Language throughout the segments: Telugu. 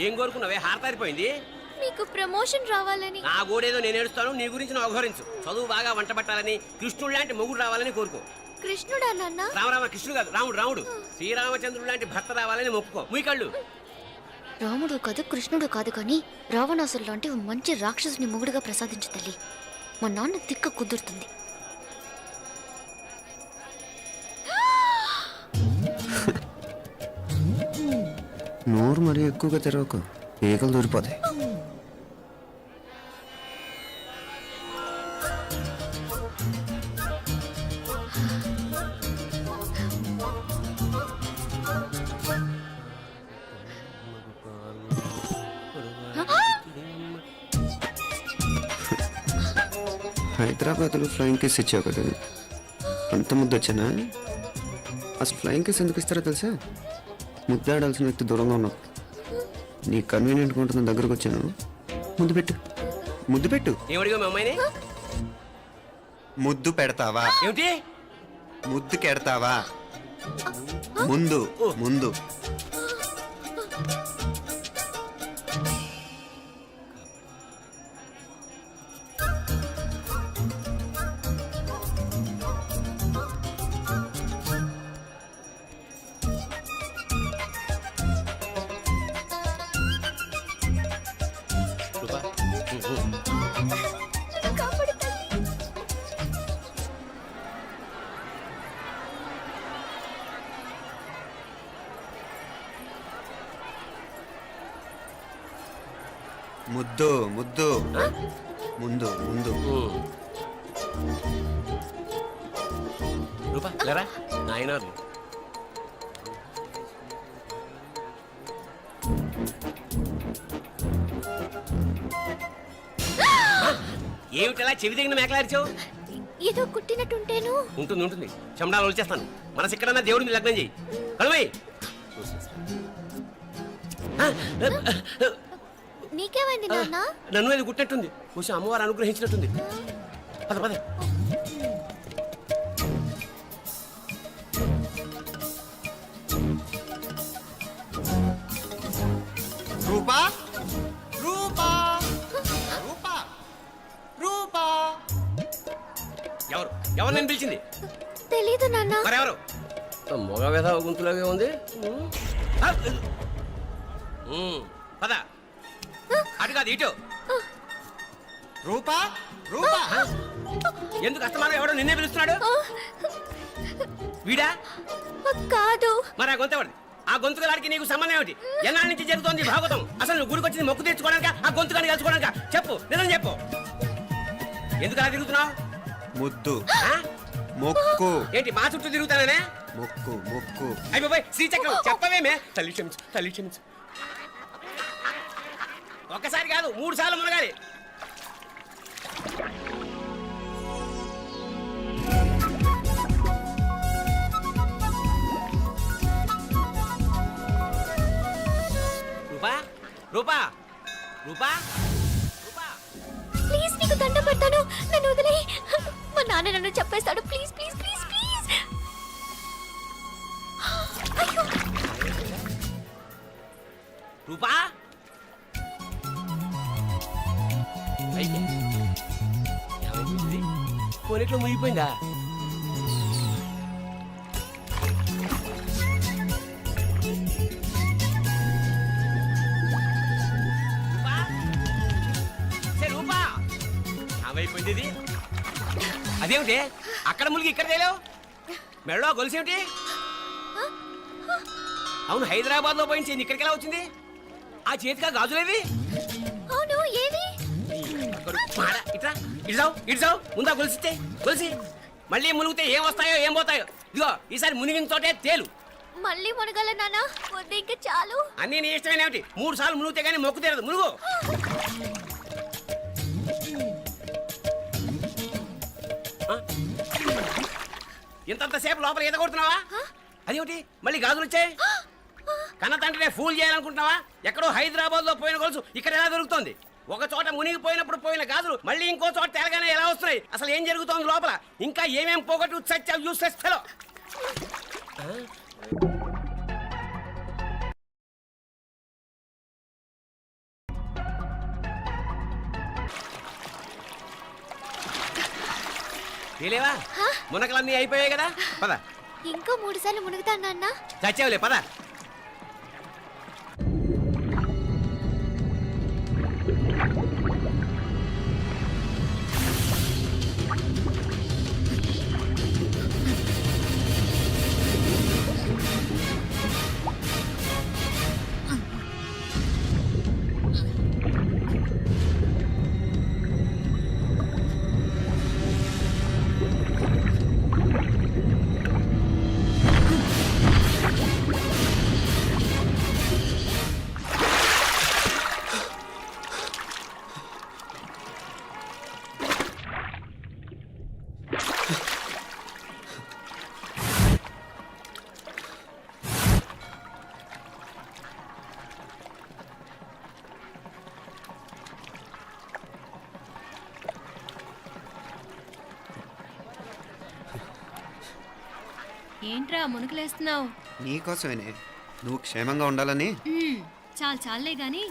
ఏం కోరుకున్నావే? హారతారిపోయింది. మీకు ప్రమోషన్ రావాలని. నా గోడేదో నేను ఏడుస్తాను, నీ గురించి నువ్వు అవహరించు. చదువు బాగా వంట పట్టాలని, కృష్ణుడు లాంటి మొగుడు రావాలని కోరుకో. కృష్ణుడా నాన్న? రామరామ కృష్ణుడు కాదు, రాముడు రాముడు. శ్రీరామచంద్రుడు లాంటి భర్త రావాలని మొక్కుకో. మీ కళ్ళు. రాముడు కాదు కృష్ణుడు కాదు కానీ రావణాసురు లాంటి మంచి రాక్షసుని మొగుడుగా ప్రసాదించు తల్లి. మా నాన్న తిక్క కుదురుతుంది. నోరు మరీ ఎక్కువగా తెరవకు, ఈకలు దూరిపోతాయి. హైదరాబాద్లో ఫ్లయింగ్ కేస్ ఇచ్చావు కదా, అంత ముద్దు వచ్చానా? అసలు ఫ్లయింగ్ కేస్ ఎందుకు ఇస్తారో తెలుసా? ముద్దాడాల్సిన వ్యక్తి దూరంగా ఉన్నావు. నీ కన్వీనియంట్గా ఉంటుంది, దగ్గరకు వచ్చాను. ముద్దు పెట్టు, ముద్దు పెట్టు. ఏమడిగా మీ అమ్మాయిని? ముద్దు పెడతావా? ఏమిటి? ముద్దు కెడతావా? ముందు ముందు. ముద్దు ముద్దు ముందు ముందు. రూపా లేరా నాయనారు. ఏమిటలా చెవి దగ్గర మేకలారిచావు? ఏదో కుట్టినట్టుంటేను. ఉంటుంది ఉంటుంది, చెమడాలు వచ్చేస్తాను. మనసు ఎక్కడన్నా దేవుడిని లగ్నం చేయి. కలువై. నీకేమైంది నాన్న? నన్ను అది గుట్టినట్టుంది, కొంచెం అమ్మవారు అనుగ్రహించినట్టుంది. పద పద. రూపా రూపా రూపా రూపా. ఎవరు ఎవరు నేను పిలిచింది? తెలీదు నాన్న. మరెవరు? మొగ వేధ గుంతులాగే ఉంది. పద. అటు కాదు ఇటు. రూపా రూపా. ఎందుకు అస్తమానం ఎవడో నిన్నే పిలుస్తున్నాడు? వీడా కాదు. మరి ఆ గొంతు ఆ గొంతుగాడికి నీకు సంబంధం ఏమిటి? ఎన్నాళ్ళ నుంచి జరుగుతోంది భాగవతం? అసలు నువ్వు గుడికి వచ్చింది మొక్కు తీర్చుకోవడానిక, ఆ గొంతుగాని కలుసుకోవడానిక? చెప్పు, నిజం చెప్పు. ఎందుకు అలా తిరుగుతున్నావు? ముద్దు మొక్కు. ఏంటి మా చుట్టూ తిరుగుతానే? మొక్కు మొక్కు. అయిపోయి శ్రీచక్రం చెప్పవేమే? తల్లి క్షమించు, తల్లి క్షమించు. ఒక్కసారి కాదు 3 సార్లు మునగాలి. రూపా రూపా రూపా రూపా, ప్లీజ్ నీకు దండ పెడతాను, నన్ను వదిలే. మా నాన్న నన్ను చెప్పేస్తాడు. Please please please please. Roopa కొనిట్లో మునిగిపోయిందా? రూపా ఏమైపోయింది ఇది? అదేమిటి అక్కడ మునిగి ఇక్కడ తేలేవు? మెడలో గొలుసేమిటి? అవును, హైదరాబాద్ లో పోయించి ఇక్కడికి ఎలా వచ్చింది? ఆ చేతిగా గాజులేవి? అవును, ఏవి? ఇట్రా ఇడ్సావు ఇడ్సావు. ముందా గొలిసితే గొలిసి మళ్ళీ మునిగితే ఏం వస్తాయో ఏం పోతాయో. ఇదిగో ఈసారి మునిగిన తోటే తేలు. మళ్ళీ మునగల నాన్న, వద్దు ఇంకా చాలు. అన్నీ నీ ఇష్టమైన ఏమిటి? 3 సార్లు మునిగితే కానీ మొక్కు తీరదు. మునుగు. ఇంతంతసేపు లోపల ఈత కొడుతున్నావా? అదేమిటి మళ్ళీ గాజులు వచ్చాయి? కన్న తండ్రినే ఫూల్ చేయాలనుకుంటున్నావా? ఎక్కడో హైదరాబాద్ లో పోయిన గొలుసు ఇక్కడ ఎలా దొరుకుతుంది? ఒక చోట మునిగిపోయినప్పుడు పోయిన గాజులు మళ్ళీ ఇంకో చోట తేలగానే ఎలా వస్తున్నాయి? అసలు ఏం జరుగుతోంది లోపల? ఇంకా ఏమేం పోగొట్టు సచ్చావు యూస్లెస్ ఫెలో. తెలియవా మునకలన్నీ అయిపోయాయి కదా పద. ఇంకా 3 సార్లు మునుగుతా నాన్న. చచ్చావులే పద. ఏంట్రా మునుకులేస్తున్నావు? నీకోసమేనే, నువ్వు క్షేమంగా ఉండాలని. చాలే గాని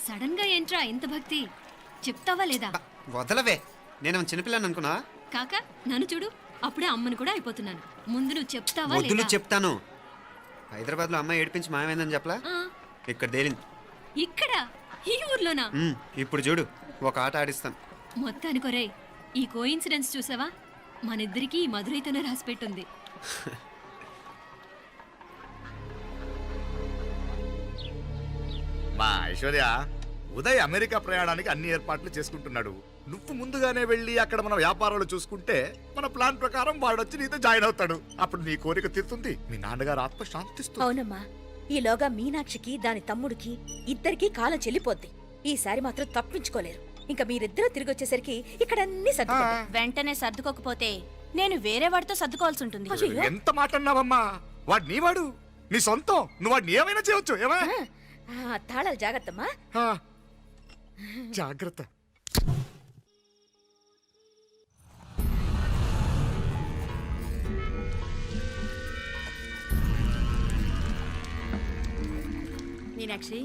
సడన్ గా ఏంట్రా ఇంత భక్తి? చెప్తావా లేదా? వదలవే, నేను చిన్నపిల్లని అనుకున్నా. కాక నన్ను చూడు, అప్పుడే అమ్మని కూడా అయిపోతున్నాను. ముందు నువ్వు చెప్తావా వద్దులు లేదా? చెప్తాను. హైదరాబాద్ లో అమ్మాయి ఏడిపించి మాయమైందని చెప్పలా, ఆ, ఇక్కడ తేలింది. ఇక్కడ ఈ ఊర్లోనా? ఇప్పుడు చూడు, ఒక ఆట ఆడిస్తాను. మొత్తానికి ఒరేయ్, ఈ కోయిన్సిడెన్స్ చూసావా? మనిద్దరికి ఈ మధురైతోనే రాసిపెట్టుంది. మా ఐశ్వర్య, ఉదయ్ అమెరికా ప్రయాణానికి అన్ని ఏర్పాట్లు చేసుకుంటున్నాడు. నువ్వు ముందుగానే వెళ్ళి అక్కడ మన వ్యాపారాలు చూసుకుంటే మన ప్లాన్ ప్రకారం వాడొచ్చి నీతో జాయిన్ అవుతాడు. అప్పుడు నీ కోరిక తీరుతుంది, మీ నాన్నగారు ఆత్మ శాంతిస్తుంది. అవునమ్మా, ఈలోగా మీనాక్షికి దాని తమ్ముడికి ఇద్దరికీ కాలం చెల్లిపోద్ది. ఈసారి మాత్రం తప్పించుకోలేరు. ఇంకా మీరిద్దరూ తిరిగి వచ్చేసరికి ఇక్కడ అన్ని సర్దుకుంటాయి. వెంటనే సర్దుకోకపోతే నేను వేరే వాడితో సర్దుకోవాల్సి ఉంటుంది. ఎంత మాట అన్నావమ్మా? వాడు నీ వాడు, నీ సొంతం. నువ్వు వాడిని ఏమైనా చేయొచ్చు. ఏమా తాళాలు జాగ్రత్తమ్మా. జాగ్రత్త. మీనాక్షి,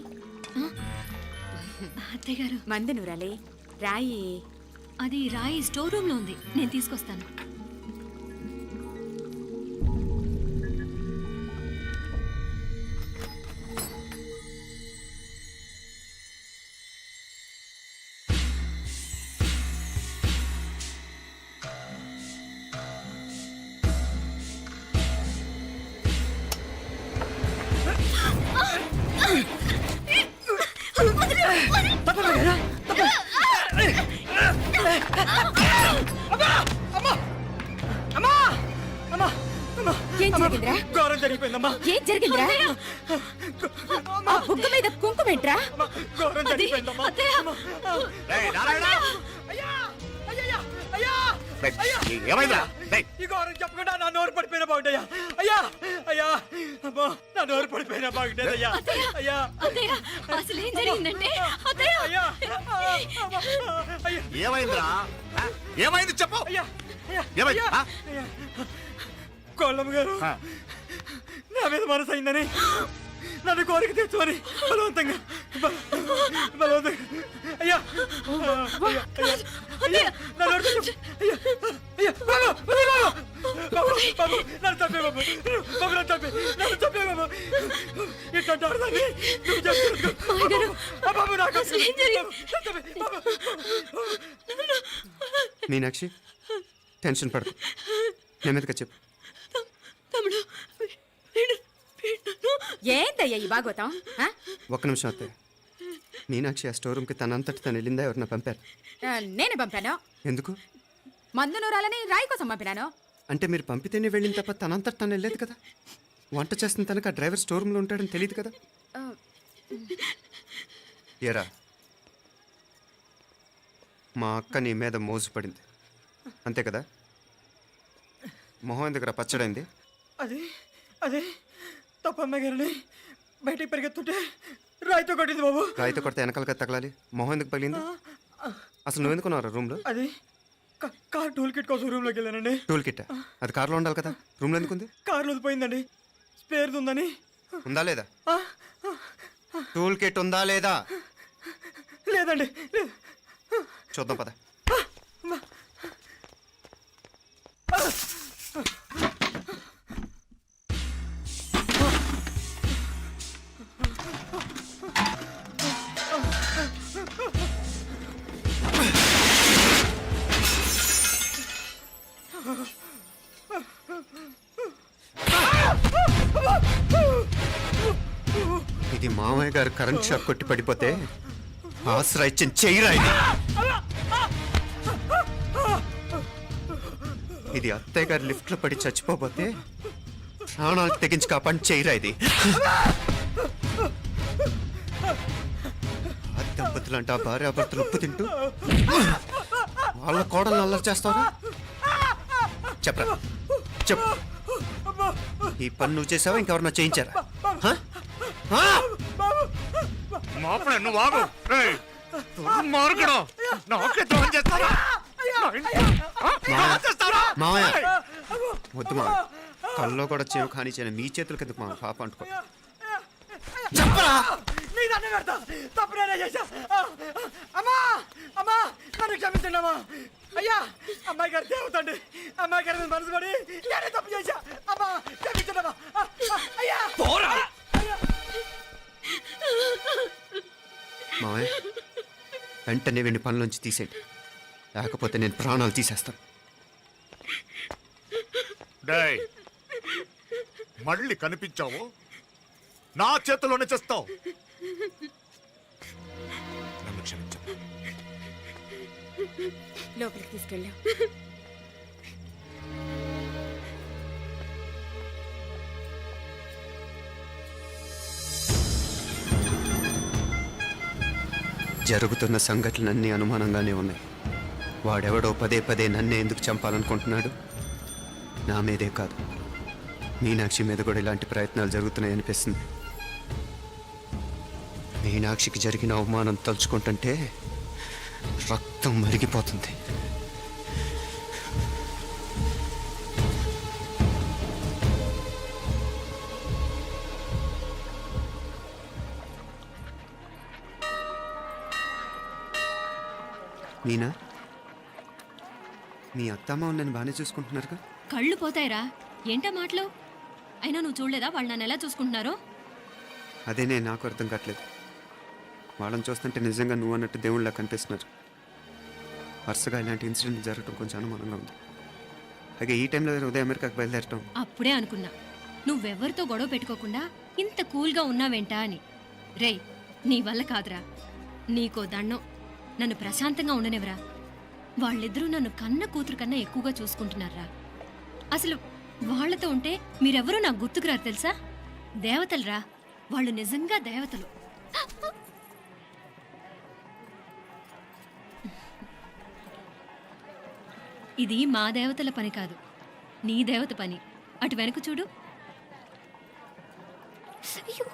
అత్తయ్య గారు, మందు నూరాలి. రాయి. అది రాయి స్టోర్ రూమ్ లో ఉంది, నేను తీసుకొస్తాను. ఏం జరిగిందిరా? ఘోరం జరిగిపోయిందమ్మా. ఏం జరిగిందిరా? ఆ బుగ్గ మీద కుంకుమేంట్రా? ఘోరం జరిగిపోయిందమ్మా. రేయ్, నారాయణ! ఏమైందా? రేయ్, ఈ ఘోరం చెప్పకుండా నా నోరు పడిపోయిన బాగుంటాయా? అయ్యా అయ్యా అమ్మా, నా నోరు పడిపోయిన బాగుంటేదయ్యా. అయ్యా అత్తయ్య, అసలు ఏం జరిగిందంటే అత్తయ్య, అయ్యా అయ్యా ఏమైందిరా? ఏమైంది చెప్పు. అయ్యా ఏమైంది? కోళ్ళమ్మ గారు నా మీద మనసు అయిందని నన్ను కోరిక తెచ్చుకొని బలవంతంగా అయ్యా నన్ను తప్పే బాబు, నన్ను తప్పే బాబు. ఇట్లాంటి ఆడదాన్ని నువ్వు చెప్తున్నావు బాబు. నాకు మీనాక్షి, టెన్షన్ పడకు, నెమ్మదిగా చెప్పు. ఏందయ్యా ఈ బాగోతాం? ఒక్క నిమిషం అత్తయ్య. మీనాక్షి ఆ స్టోర్ రూమ్కి తనంతటి తను వెళ్ళిందా, ఎవరిన పంపారు? నేనే పంపాను. ఎందుకు? మందు నూరాలని రాయి కోసం పంపినాను. అంటే మీరు పంపితేనే వెళ్ళింది తప్ప తనంతటి తను వెళ్ళలేదు కదా. వంట చేస్తున్న తనకు ఆ డ్రైవర్ స్టోర్ రూమ్లో ఉంటాడని తెలియదు కదా. ఏరా, మా అక్క నీ మీద మోజుపడింది అంతే కదా. మొహం దగ్గర పచ్చడైంది. అదే తప్పమ్మ గారిని బయటికి పరిగెత్తుంటే రాయితో కొట్టింది బాబు. రాయితో కొడితే వెనకాలగా తగలాలి, మొహం ఎందుకు పగిలింది? అసలు నువ్వు ఎందుకున్నారా రూమ్లో? అది కార్ టూల్ కిట్ కోసం రూమ్లోకి వెళ్ళానండి. టూల్ కిట్ అది కార్లో ఉండాలి కదా, రూమ్లో ఎందుకుంది? కార్లో పోయిందండి, స్పేర్ ఉందని. ఉందా లేదా? టూల్ కిట్ ఉందా లేదా? లేదండి, లేదు. చూద్దాం పద. మామయ్య గారు కరెంట్ షాక్ కొట్టి పడిపోతే ఆసరా ఇచ్చిన చెయ్యిరా ఇది. ఇది అత్తయ్య గారు లిఫ్ట్లో పడి చచ్చిపోతే ప్రాణాలకు తెగించి కాపాడి చెయ్యిరా ఇది. ఆ దంపతులంటే ఆ భార్యాభర్తలు ఉప్పు తింటూ వాళ్ళ కోడలు అల్లరి చేస్తారా? చెప్పరా చెప్పు. ఈ పని నువ్వు చేసావా ఇంకెవరన్నా చేయించారా? హ? హ? మాపడే నువ్వు ఆగు. రేయ్, దుర్మార్గుడు. నాకే ద్రోహం చేస్తారా? మావయ్య వద్దు మావయ్య, కల్లో కూడా చేవు కానీ చేయను మీ చేతుల కింద మా పాప అంటుకో. చెప్పరా? నీకు దండం పెడతా. తప్పు నేనే చేశా. అమ్మా అమ్మా నన్ను క్షమించండి అమ్మా. అయ్యా అమ్మాయి గారు దేవతండి. అమ్మాయి గారి మీద మనసు పడి నేనే తప్పు చేశా. అమ్మా క్షమించండి అమ్మా. అయ్యా మావయ్య వెంటనే వీడిని పనిలోంచి తీసేయండి, లేకపోతే నేను ప్రాణాలు తీసేస్తాను. డేయ్, మళ్ళీ కనిపించావు నా చేతిలోనే చేస్తావు. నన్ను క్షమించు. లోపలికి తీసుకెళ్ళాం. జరుగుతున్న సంఘటనలన్నీ అనుమానంగానే ఉన్నాయి. వాడెవడో పదే పదే నన్నే ఎందుకు చంపాలనుకుంటున్నాడు? నా మీదే కాదు, మీనాక్షి మీద కూడా ఇలాంటి ప్రయత్నాలు జరుగుతున్నాయి అనిపిస్తుంది. మీనాక్షికి జరిగిన అవమానం తలుచుకుంటుంటే రక్తం మరిగిపోతుంది. మీనా, మీ అత్తమ్మ నన్ను బాగానే చూసుకుంటున్నారుగా? కళ్ళు పోతాయిరా, ఏంటా మాటలు? అయినా నువ్వు చూడలేదా వాళ్ళు నన్ను ఎలా చూసుకుంటున్నారో? అదేనే నాకు అర్థం కావట్లేదు. వాళ్ళని చూస్తుంటే నిజంగా నువ్వు అన్నట్టు దేవుళ్ళ కనిపిస్తున్నారు. వరుసగా ఇలాంటి ఇన్సిడెంట్ జరగడం కొంచెం అనుమానంగా ఉంది. అలాగే ఈ టైంలో ఉదయం అమెరికాకు బయలుదేరటం. అప్పుడే అనుకున్నా నువ్వెవరితో గొడవ పెట్టుకోకుండా ఇంత కూల్గా ఉన్నావేంటా అని. రేయ్, నీ వల్ల కాదురా. నీకో దండం, నన్ను ప్రశాంతంగా ఉండనివ్వరా. వాళ్ళిద్దరూ నన్ను కన్న కూతురు కన్నా ఎక్కువగా చూసుకుంటున్నారా. అసలు వాళ్లతో ఉంటే మీరెవరూ నాకు గుర్తుకురారు తెలుసా? దేవతలరా వాళ్ళు, నిజంగా దేవతలు. ఇది మా దేవతల పని కాదు, నీ దేవత పని. అటు వెనక చూడు. అయ్యో,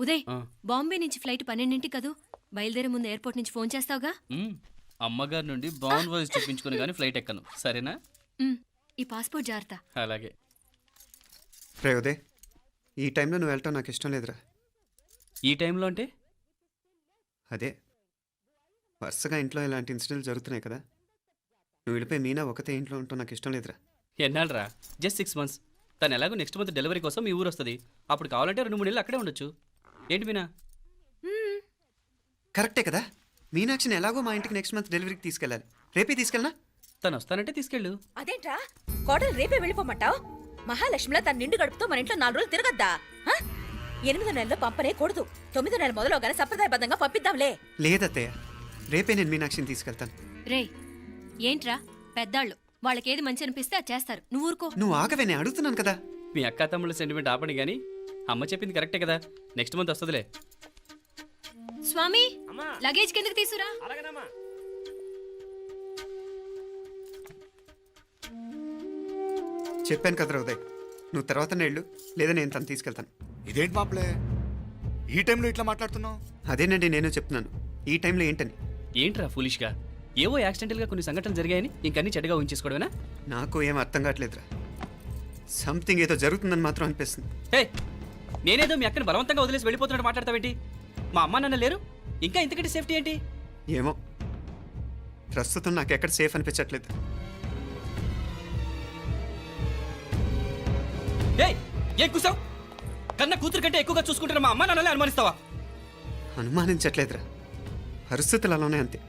ఉదయ్, బాంబే నుంచి ఫ్లైట్ 12ంటికి కదూ. బయలుదేరే ముందు ఎయిర్పోర్ట్ నుంచి ఫోన్ చేస్తావుగా? అమ్మగారి నుండి బాన్ వాయిస్ చూపించుకుని కానీ ఫ్లైట్ ఎక్కను, సరేనా? ఈ పాస్పోర్ట్ జాగ్రత్త. అలాగే. రే ఉదయ్, ఈ టైంలో నువ్వు వెళ్ళటం నాకు ఇష్టం లేదురా. ఈ టైంలో అంటే? అదే వరుసగా ఇంట్లో ఇలాంటి ఇన్సిడెంట్లు జరుగుతున్నాయి కదా, నువ్వు వెళ్ళిపోయి మీనా ఒకతే ఇంట్లో ఉంటావు నాకు ఇష్టం లేదురా. ఎన్నాళ్ళరా? Just 6 months. తను ఎలాగో నెక్స్ట్ మంత్ డెలివరీ కోసం మీ ఊరు వస్తుంది. అప్పుడు కావాలంటే 2-3 నెలలు అక్కడే ఉండొచ్చు. ఏంటి మీనా? కరెక్టే కదా, మీనాక్షిని ఎలాగో మా ఇంటికి నెక్స్ట్ మంత్ డెలివరీకి తీసుకెళ్ళాలి. రేపే తీసుకెళ్ళనా? తను వస్తానంటే తీసుకెళ్ళు. అదేంట్రా కోడలు రేపే వెళ్ళిపోమంటావు? మహాలక్ష్మిలా తన నిండు గడుపుతో మన ఇంట్లో 4 రోజులు తిరగద్దా? 8వ నెలలో పంపనే కూడదు. 9వ నెల మొదలుగానే సంప్రదాయబద్ధంగా పంపిద్దాంలే. లేదత్తయ్య, రేపే నేను మీనాక్షిని తీసుకెళ్తాను. రేయ్, ఏంట్రా పెద్దాళ్ళు, వాళ్ళకేది మంచి అనిపిస్తే అది చేస్తారు. నువ్వు ఊరుకో. నువ్వు ఆగవే, నేను అడుగుతున్నాను కదా. మీ అక్క తమ్ముళ్ళ సెంటిమెంట్ ఆపండి కానీ అమ్మ చెప్పింది కరెక్టే కదా, నెక్స్ట్ మంత్ వస్తుందిలే. స్వామి, లగేజ్ కిందకి తీసురా. అలాగేనమ్మా. చెప్పాను కదరా ఉదయ్, నువ్వు తర్వాత నేళ్ళు లేదా నేను తను తీసుకెళ్తాను. ఇదేంటి మాప్లే, ఈ టైంలో ఇట్లా మాట్లాడుతున్నావు? అదేనండి నేను చెప్తున్నాను, ఈ టైంలో ఏంటని. ఏంట్రా ఫూలిష్గా? ఏవో యాక్సిడెంటల్గా కొన్ని సంఘటనలు జరిగాయని ఇంకన్నీ చెడ్డగా ఊహించేసుకోవడమేనా? నాకు ఏం అర్థం కావట్లేదురా, సంథింగ్ ఏదో జరుగుతుందని మాత్రం అనిపిస్తుంది. హే, నేనేదో మీ అక్కని బలవంతంగా వదిలేసి వెళ్ళిపోతున్నట్టు మాట్లాడతావేంటి? మా అమ్మ నాన్న లేరు, ఇంకా ఇంతకంటే సేఫ్టీ ఏంటి? ఏమో, ప్రస్తుతం నాకు ఎక్కడ సేఫ్ అనిపించట్లేదు. ఏం కూసావు? కన్న కూతురు కంటే ఎక్కువగా చూసుకుంటున్న మా అమ్మ నాన్నలే అనుమానిస్తావా? అనుమానించట్లేదురా, పరిస్థితులు అలానే అంతే.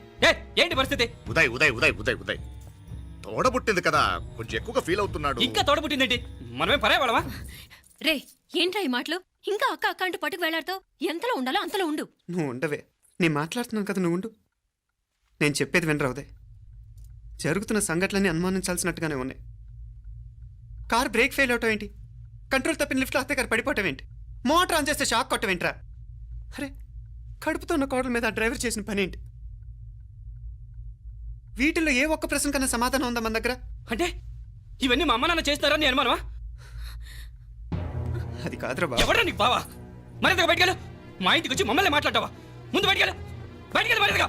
ఏంటి పరిస్థితి? ఉదయ్ ఉదయ్ ఉదయ్ ఉదయ్ ఉదయ్ తోడబుట్టింది కదా, కొంచెం ఎక్కువగా ఫీల్ అవుతున్నాడు. ఇంకా తోడబుట్టిందేంటి? మనమే పరాయవాడమా? రే ఏంట్రా ఈ మాటలు? ఇంకా అక్క అక్క అంటూ పట్టుకు వేలాడుతావు. ఎంతలో ఉండాలో అంతలో ఉండు. నువ్వు ఉండవే, నేను మాట్లాడుతున్నాను కదా, నువ్వు ఉండు. నేను చెప్పేది వినరా ఉదయ్. జరుగుతున్న సంఘటనలన్నీ అనుమానించాల్సినట్టుగానే ఉన్నాయి. కార్ బ్రేక్ ఫెయిల్ అవటం ఏంటి? కంట్రోల్ తప్పిన లిఫ్ట్లో అత్తే గారు పడిపోవటం ఏంటి? మోటార్ ఆన్ చేస్తే షాక్ కొట్టం ఏంట్రా? అరే కడుపుతో ఉన్న కోడల మీద ఆ డ్రైవర్ చేసిన పని ఏంటి? వీటిల్లో ఏ ఒక్క ప్రశ్న కన్నా సమాధానం ఉందా మన దగ్గర? అంటే ఇవన్నీ మా అమ్మ నాన్న చేస్తారని అనుమానమా? అది కాదురా బాబు. ఎవరా నీకు బావా? మరింతగా బయటకెళ్ళు. మా ఇంటికి వచ్చి మమ్మల్ని మాట్లాడతావా? ముందు బయటకెళ్ళు, బయటకెళ్ళు మరింతగా.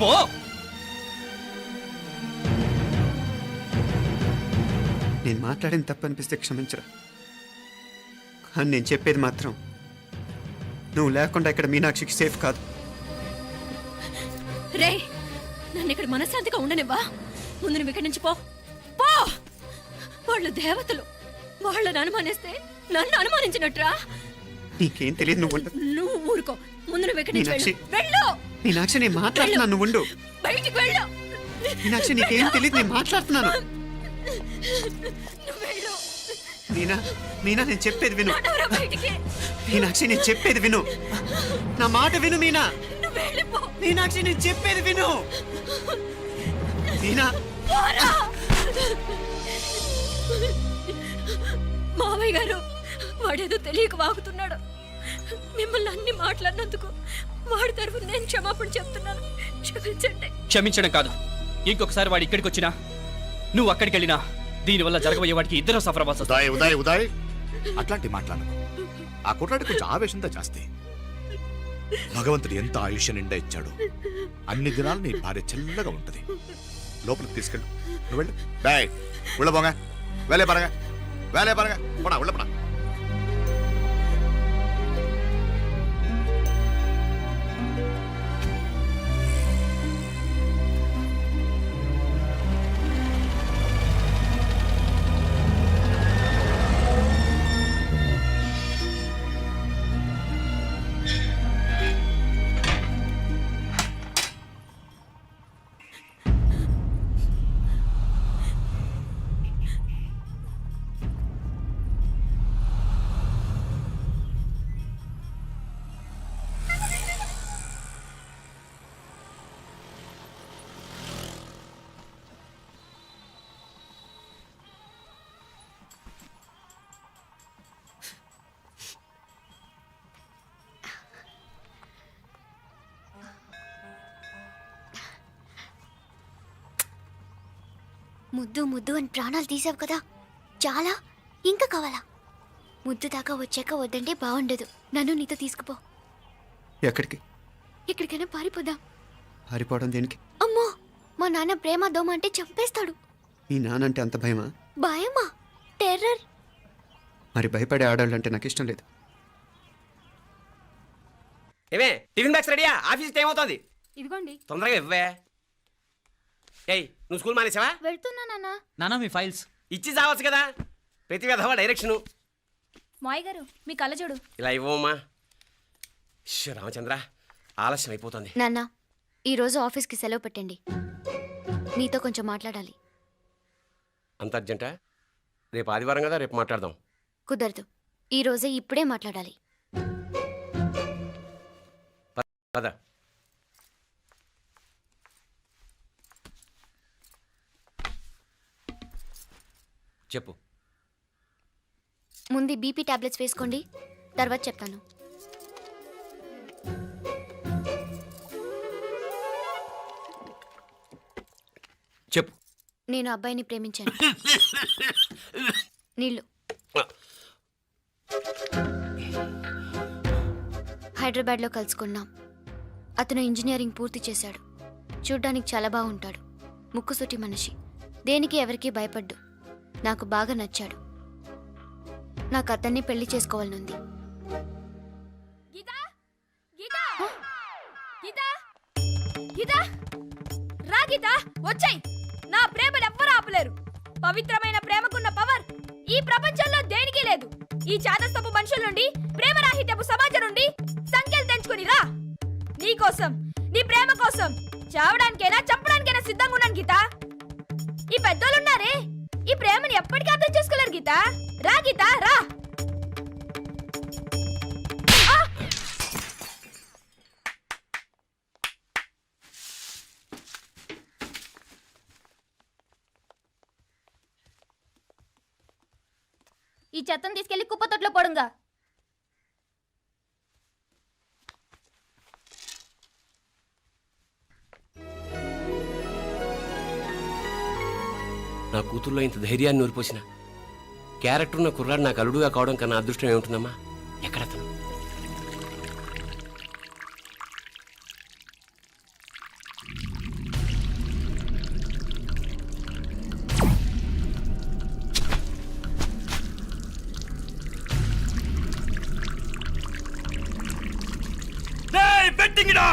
పో. నేను మాట్లాడిన తప్పు అనిపిస్తే క్షమించరా, కానీ నేను చెప్పేది మాత్రం నువ్వు లేకుండా ఇక్కడ మీనాక్షికి సేఫ్ కాదు. రే నన్ను ఇక్కడ మనశ్శాంతిగా ఉండనివ్వా. ముందు నువ్వు ఇక్కడి నుంచి పో. పో. వాళ్ళు దేవతలు. వాళ్ళని అనుమానిస్తే నన్ను అనుమానించినట్రా. నీకేం తెలియదు, నువ్వు ఉండు. నువ్వు ఊరుకో. ముందు నువ్వు ఇక్కడి నుంచి మీనాక్షి. వెళ్ళు. మీనాక్షి నేను మాట్లాడుతున్నాను, నువ్వు ఉండు. బయటికి వెళ్ళు. మీనాక్షి నీకేం తెలియదు, నేను మాట్లాడుతున్నాను. నువ్వు వెళ్ళు. మీనా మీనా నేను చెప్పేది విను. నడవరా బయటికి. మీనాక్షి నేను చెప్పేది విను, నా మాట విను మీనా. నువ్వు వెళ్ళిపో. మీనాక్షి నేను చెప్పేది విను. మీనా పోరా. మావయ్య గారు వాడేదో తెలియక వాగుతున్నాడు. మిమ్మల్ని అన్ని మాట్లాడినందుకు వాడి తరఫున నేను క్షమాపణ చెప్తున్నాను. క్షమించండి. క్షమించడం కాదు, ఇంకొకసారి వాడు ఇక్కడికి వచ్చినా నువ్వు అక్కడికి వెళ్ళినా దీనివల్ల జరగబోయే వాడికి ఇద్దరు సఫర్ అవ్వాల్సి వస్తుంది. ఉదయ్ ఉదయ్ ఉదయ్ అట్లాంటి మాట్లాడకు. ఆ కుట్రాడి కొంచెం ఆవేశంతో జాస్తి. భగవంతుడు ఎంత ఆయుష్య నిండా ఇచ్చాడు. అన్ని దినాలు నీ భార్య చల్లగా ఉంటది. లోపలికి తీసుకెళ్ళు. నువ్వు వెళ్ళు. బాయ్ ఉళ్ళ పోగా వేలే పరగా వేలే పరగా పడా ఉళ్ళ పడా. ముద్దు ముద్దు అని ప్రాణాలు తీసావు కదా, చాలా ఇంకా కావాలా? ముద్దు దాకా వచ్చాక వద్దంటే బాగుండదు. నన్ను నీతో తీసుకుపో. ఎక్కడికి? ఎక్కడికైనా పారిపోదాం. పారిపోవడం దేనికి? అమ్మో, మా నాన్న ప్రేమ దోమ అంటే చంపేస్తాడు. మీ నానంటే అంత భయమా? భయమా? టెర్రర్. మరి భయపడే ఆడాళ్ళు అంటే నాకు ఇష్టం లేదు. ఏమే టిఫిన్ బ్యాగ్స్ రెడీయా? ఆఫీస్ టైం అవుతుంది. ఇదిగోండి. తొందరగా ఇవ్వే. ఏయ్ నువ్వు స్కూల్ మానేసావా? వెళ్తున్నా నాన్న. నానా మీ ఫైల్స్ ఇచ్చి చావచ్చు కదా. ప్రతి విధవా డైరెక్షను. మాయ్ గారు మీ కళ్ళజోడు. ఇలా ఇవ్వమ్మా. రామచంద్ర ఆలస్యం అయిపోతుంది. నాన్న ఈరోజు ఆఫీస్కి సెలవు పెట్టండి. నీతో కొంచెం మాట్లాడాలి. అంత అర్జెంటా? రేపు ఆదివారం కదా, రేపు మాట్లాడదాం. కుదరదు, ఈరోజే ఇప్పుడే మాట్లాడాలి. పద. చెప్పు. ముందు బీపీ టాబ్లెట్స్ వేసుకోండి, తర్వాత చెప్తాను. చెప్పు. నేను అబ్బాయిని ప్రేమించాను. నీళ్ళు. హైదరాబాద్లో కలుసుకున్నాం. అతను ఇంజనీరింగ్ పూర్తి చేశాడు. చూడ్డానికి చాలా బాగుంటాడు. ముక్కుసూటి మనిషి. దేనికి ఎవరికీ భయపడ్డు. నాకు బాగా నచ్చాడు. నాకు అతన్ని పెళ్లి చేసుకోవాలనుంది. గీతా గీతా గీతా గీతా రా గీతా వచ్చాయి. నా ప్రేమ పవిత్రమైన ప్రేమకున్న పవర్ ఈ ప్రపంచంలో దేనికి లేదు. ఈ చాదస్తపు మనుషుల నుండి, ప్రేమరాహిత్యపు సమాజం నుండి సంఖ్యలు తెంచుకుని రా. నీ కోసం, నీ ప్రేమ కోసం చావడానికైనా చంపడానికైనా సిద్ధంగా ఉన్నాను గీత. ఈ పెద్దోళ్ళున్నారే, ఈ ప్రేమని ఎప్పటికీ అర్థం చేసుకోలేరు గీత. రా గీత, రా. ఈ చెత్తను తీసుకెళ్లి కుప్పతొట్లో పొడుంగా. నా కూతుర్లో ఇంత ధైర్యాన్ని నూరిపోసిన క్యారెక్టర్ ఉన్న కుర్రాడు నాకు అల్లుడుగా కావడం కన్నా అదృష్టం ఏముంటుందమ్మా? ఎక్కడతను? పెట్టింగిడా